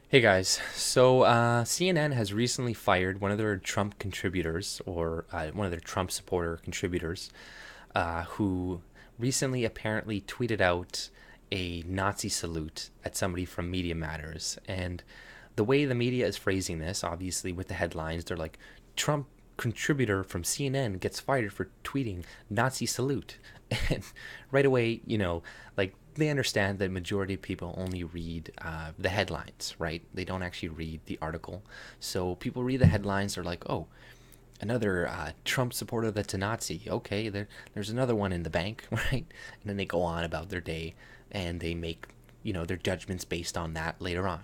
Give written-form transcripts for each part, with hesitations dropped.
Hey guys, so CNN has recently fired one of their Trump contributors, or one of their Trump supporter contributors, who recently apparently tweeted out a Nazi salute at somebody from Media Matters. And the way the media is phrasing this, obviously with the headlines, they're like, Trump contributor from CNN gets fired for tweeting Nazi salute. And right away, like they understand that majority of people only read the headlines, right? They don't actually read the article. So people read the headlines, they're like, oh, another Trump supporter that's a Nazi. Okay, there's another one in the bank, right? And then they go on about their day and they make, their judgments based on that later on.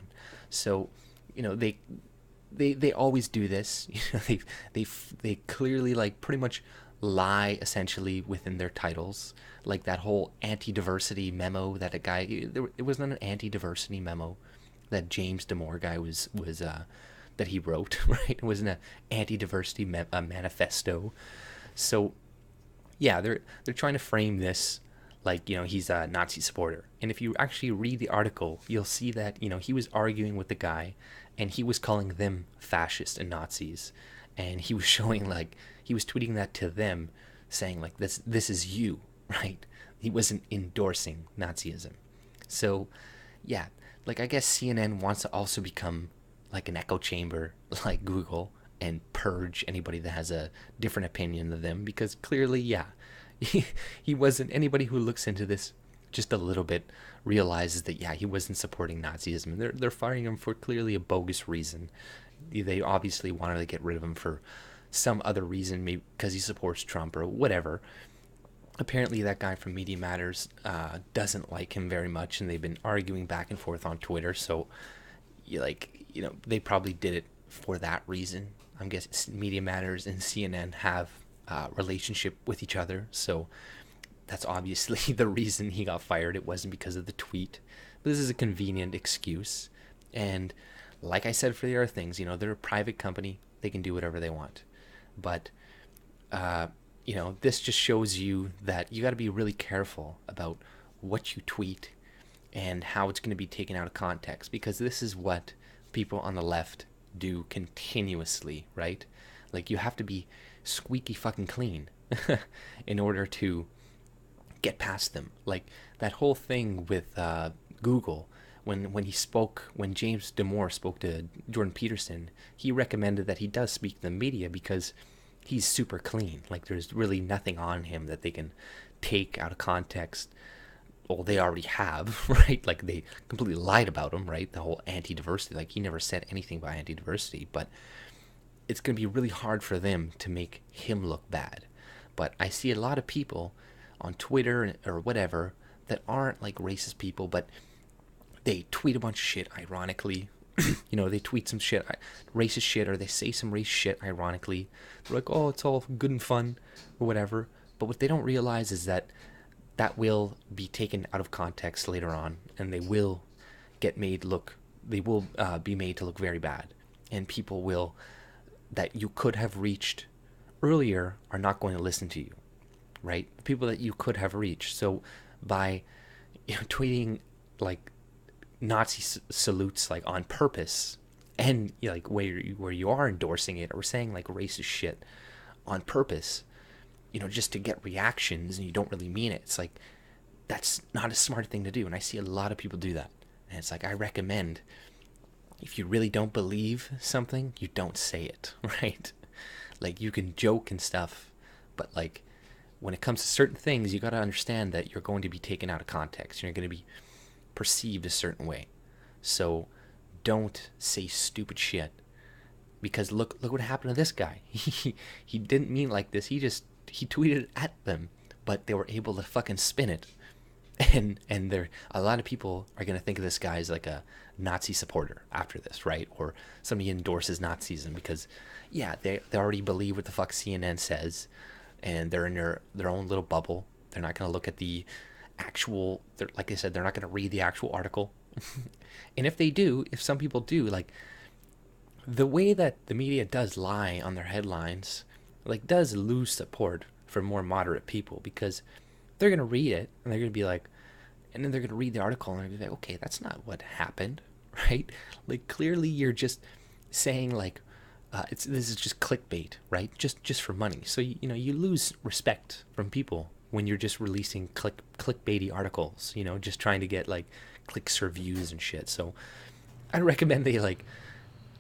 So, you know, they always do this. They they clearly like pretty much lie essentially within their titles. Like that whole anti-diversity memo that a guy, it wasn't an anti-diversity memo that James Damore guy was that he wrote, right? It wasn't an anti-diversity manifesto. So yeah, they're trying to frame this like he's a Nazi supporter. And if you actually read the article, you'll see that he was arguing with the guy, and he was calling them fascists and Nazis, and he was showing like he was tweeting that to them, saying like this is you, right? He wasn't endorsing Nazism. So yeah, like I guess CNN wants to also become like an echo chamber like Google and purge anybody that has a different opinion than them, because clearly, yeah, he wasn't. Anybody who looks into this just a little bit realizes that yeah, he wasn't supporting Nazism. They're firing him for clearly a bogus reason. They obviously wanted to get rid of him for some other reason, maybe because he supports Trump or whatever. Apparently that guy from Media Matters doesn't like him very much, and they've been arguing back and forth on Twitter. So they probably did it for that reason. I'm guessing Media Matters and CNN have a relationship with each other, so that's obviously the reason he got fired. It wasn't because of the tweet. But this is a convenient excuse. And like I said for the other things, they're a private company. They can do whatever they want. But, this just shows you that you got to be really careful about what you tweet and how it's going to be taken out of context, because this is what people on the left do continuously, right? Like you have to be squeaky fucking clean in order to get past them. Like that whole thing with Google, when James Damore spoke to Jordan Peterson, he recommended that he does speak to the media because he's super clean. Like there's really nothing on him that they can take out of context. Well, they already have, right? Like they completely lied about him, right? The whole anti-diversity, like he never said anything about anti-diversity, but it's going to be really hard for them to make him look bad. But I see a lot of people on Twitter or whatever that aren't like racist people, but they tweet a bunch of shit ironically. They tweet some shit, racist shit, or they say some racist shit ironically. They're like, oh, it's all good and fun or whatever. But what they don't realize is that that will be taken out of context later on, and they will be made to look very bad, and people will that you could have reached earlier are not going to listen to you, right? The people that you could have reached. So by tweeting like Nazi salutes like on purpose, and like where you are endorsing it or saying like racist shit on purpose, just to get reactions, and you don't really mean it. It's like that's not a smart thing to do, and I see a lot of people do that. And it's like I recommend, if you really don't believe something, you don't say it, right? Like you can joke and stuff, but like when it comes to certain things, you got to understand that you're going to be taken out of context. You're going to be perceived a certain way. So don't say stupid shit, because look what happened to this guy. He didn't mean like this. He tweeted at them, but they were able to fucking spin it. And there a lot of people are going to think of this guy as like a Nazi supporter after this, right? Or somebody endorses Nazism because yeah, they already believe what the fuck CNN says, and they're in their own little bubble. They're not going to look at the actual, like I said, they're not going to read the actual article. And if they do, if some people do, like the way that the media does lie on their headlines, like does lose support for more moderate people, because they're going to read it and they're going to be like, and then they're going to read the article and they're going to be like, okay, that's not what happened. right? Like clearly you're just saying like this is just clickbait, right? Just for money. So you lose respect from people when you're just releasing clickbaity articles, just trying to get like clicks or views and shit. So I recommend they like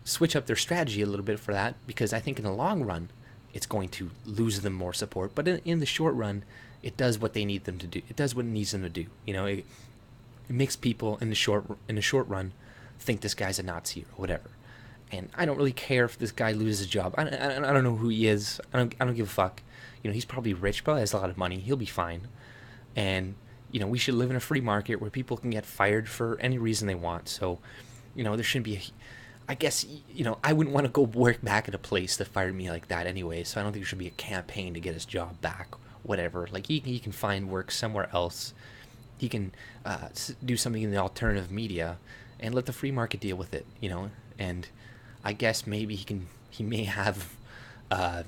switch up their strategy a little bit for that, because I think in the long run it's going to lose them more support, but in the short run it does what they need them to do. It does what it needs them to do. It makes people in the short run think this guy's a Nazi or whatever. And I don't really care if this guy loses his job. I don't know who he is. I don't give a fuck. He's probably rich, probably has a lot of money. He'll be fine. And we should live in a free market where people can get fired for any reason they want. So there shouldn't be I guess I wouldn't want to go work back at a place that fired me like that anyway. So I don't think there should be a campaign to get his job back. Whatever. Like he can find work somewhere else. He can do something in the alternative media, and let the free market deal with it. And I guess maybe he may have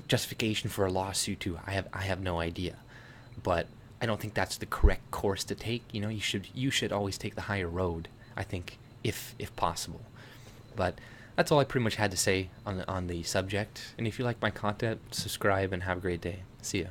justification for a lawsuit too. I have no idea, but I don't think that's the correct course to take. You should always take the higher road, I think, if possible. But that's all I pretty much had to say on the subject. And if you like my content, subscribe and have a great day. See ya.